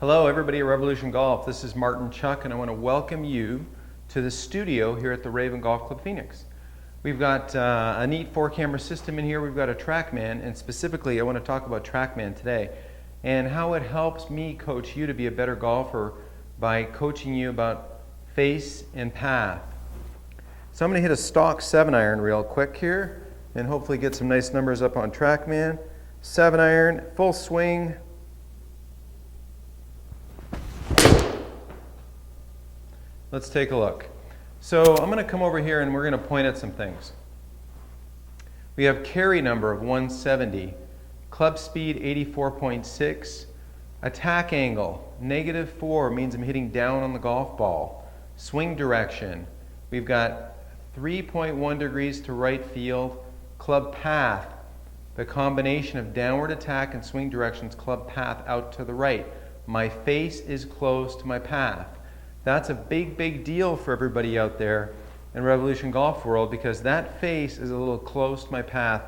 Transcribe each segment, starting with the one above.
Hello everybody at Revolution Golf. This is Martin Chuck and I want to welcome you to the studio here at the Raven Golf Club Phoenix. We've got a neat 4-camera system in here. We've got a TrackMan, and specifically I want to talk about TrackMan today and how it helps me coach you to be a better golfer by coaching you about face and path. So I'm going to hit a stock 7-iron real quick here and hopefully get some nice numbers up on TrackMan. 7-iron, full swing. Let's take a look. So I'm going to come over here and we're going to point at some things. We have carry number of 170, club speed 84.6, attack angle -4 means I'm hitting down on the golf ball. Swing direction, we've got 3.1 degrees to right field. Club path, the combination of downward attack and swing directions, club path out to the right. My face is close to my path. That's a big deal for everybody out there in Revolution Golf World, because that face is a little close to my path.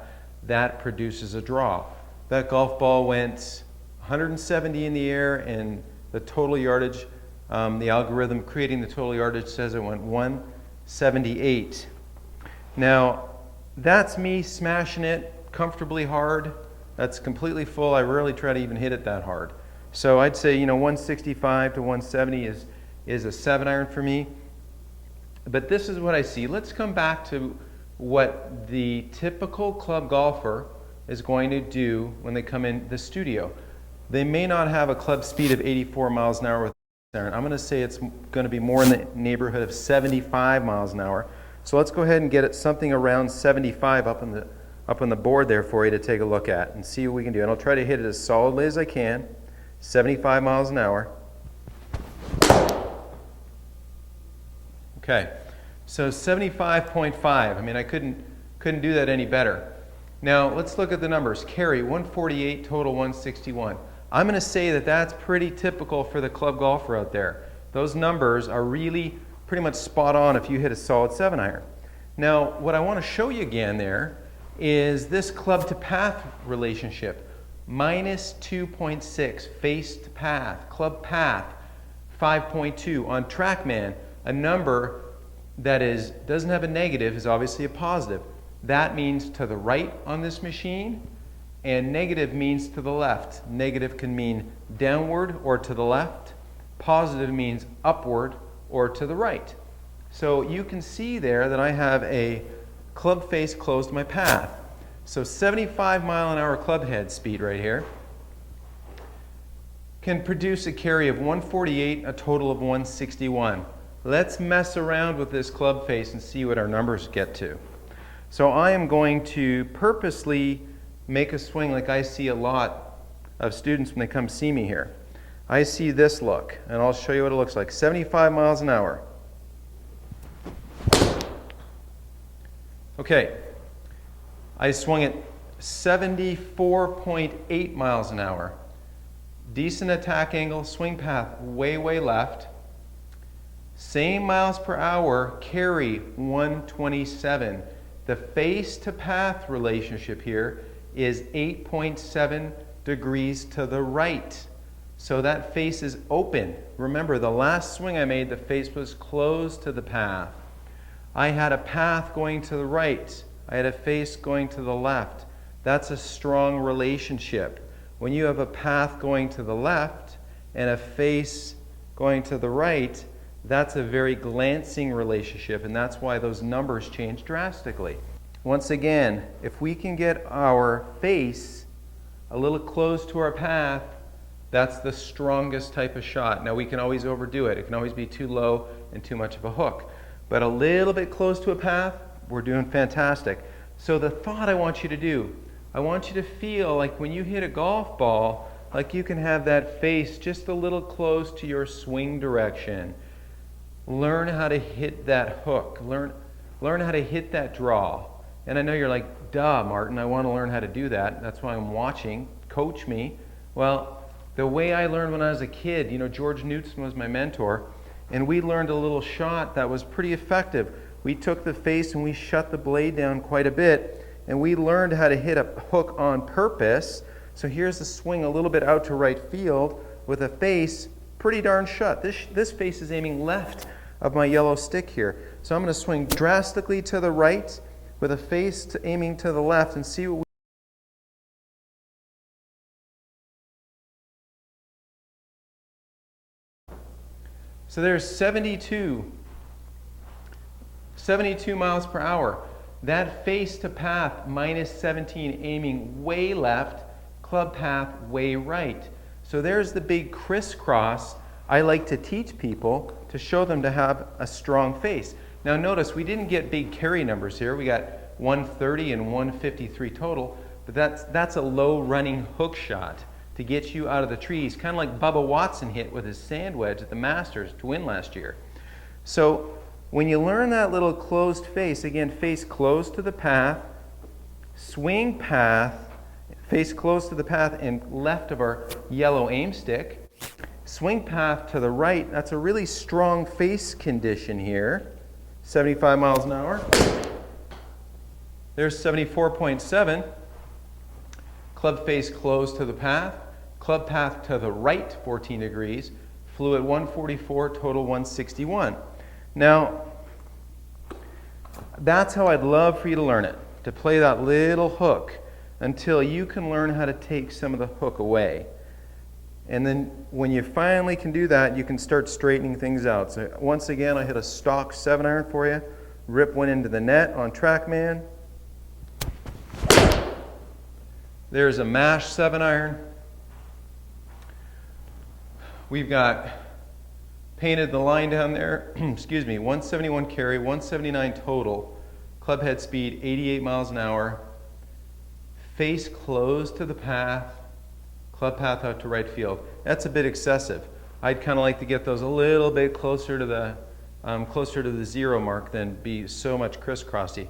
That produces a draw. That golf ball went 170 in the air, and the total yardage, the algorithm creating the total yardage says it went 178. Now, that's me smashing it comfortably hard. That's completely full. I rarely try to even hit it that hard. So I'd say, 165 to 170 is a 7-iron for me. But this is what I see. Let's come back to what the typical club golfer is going to do when they come in the studio. They may not have a club speed of 84 miles an hour with this iron. I'm going to say it's going to be more in the neighborhood of 75 miles an hour. So let's go ahead and get it something around 75 up on the board there for you to take a look at and see what we can do. And I'll try to hit it as solidly as I can. 75 miles an hour. Okay, so 75.5. I mean, I couldn't do that any better. Now let's look at the numbers. Carry 148, total 161. I'm going to say that that's pretty typical for the club golfer out there. Those numbers are really pretty much spot on if you hit a solid 7-iron. Now, what I want to show you again there is this club to path relationship. -2.6, face to path, club path 5.2. On TrackMan, a number that doesn't have a negative is obviously a positive. That means to the right on this machine, and negative means to the left. Negative can mean downward or to the left. Positive means upward or to the right. So you can see there that I have a club face close to my path. So 75-mile-an-hour club head speed right here can produce a carry of 148, a total of 161. Let's mess around with this club face and see what our numbers get to. So I am going to purposely make a swing like I see a lot of students when they come see me here. I see this look, and I'll show you what it looks like. 75 miles an hour. Okay, I swung at 74.8 miles an hour. Decent attack angle, swing path way left. Same miles per hour, carry 127. The face to path relationship here is 8.7 degrees to the right. So that face is open. Remember, the last swing I made, the face was closed to the path. I had a path going to the right. I had a face going to the left. That's a strong relationship. When you have a path going to the left and a face going to the right, that's a very glancing relationship, and that's why those numbers change drastically. Once again, if we can get our face a little close to our path, that's the strongest type of shot. Now we can always overdo it. It can always be too low and too much of a hook. But a little bit close to a path, we're doing fantastic. So the thought I want you to do, I want you to feel like when you hit a golf ball, like you can have that face just a little close to your swing direction. Learn how to hit that hook. Learn how to hit that draw. And I know you're like, duh, Martin, I want to learn how to do that. That's why I'm watching. Coach me. Well, the way I learned when I was a kid, George Newton was my mentor, and we learned a little shot that was pretty effective. We took the face and we shut the blade down quite a bit, and we learned how to hit a hook on purpose. So here's the swing a little bit out to right field. with a face pretty darn shut. This face is aiming left of my yellow stick here. So I'm going to swing drastically to the right with a face aiming to the left and see what So there's 72 miles per hour. That face to path, minus 17, aiming way left, club path way right. So there's the big crisscross I like to teach people to show them to have a strong face. Now notice we didn't get big carry numbers here. We got 130 and 153 total, but that's a low running hook shot to get you out of the trees, kind of like Bubba Watson hit with his sand wedge at the Masters to win last year. So when you learn that little closed face, again, face closed to the path, swing path, face close to the path and left of our yellow aim stick, swing path to the right, that's a really strong face condition here, 75 miles an hour. There's 74.7, club face closed to the path, club path to the right 14 degrees, flew at 144, total 161. Now, that's how I'd love for you to learn it, to play that little hook until you can learn how to take some of the hook away. And then when you finally can do that, you can start straightening things out. So once again, I hit a stock 7-iron for you. Rip went into the net on TrackMan. There's a mash 7-iron. We've got painted the line down there, excuse me, 171 carry, 179 total, club head speed 88 miles an hour, face closed to the path, club path out to right field. That's a bit excessive. I'd kind of like to get those a little bit closer to the 0 mark than be so much crisscrossy.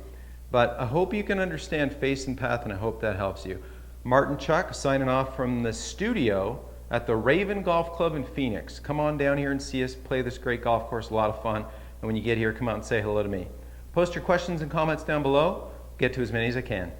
But I hope you can understand face and path, and I hope that helps you. Martin Chuck signing off from the studio at the Raven Golf Club in Phoenix. Come on down here and see us play this great golf course, a lot of fun. And when you get here, come out and say hello to me. Post your questions and comments down below. Get to as many as I can.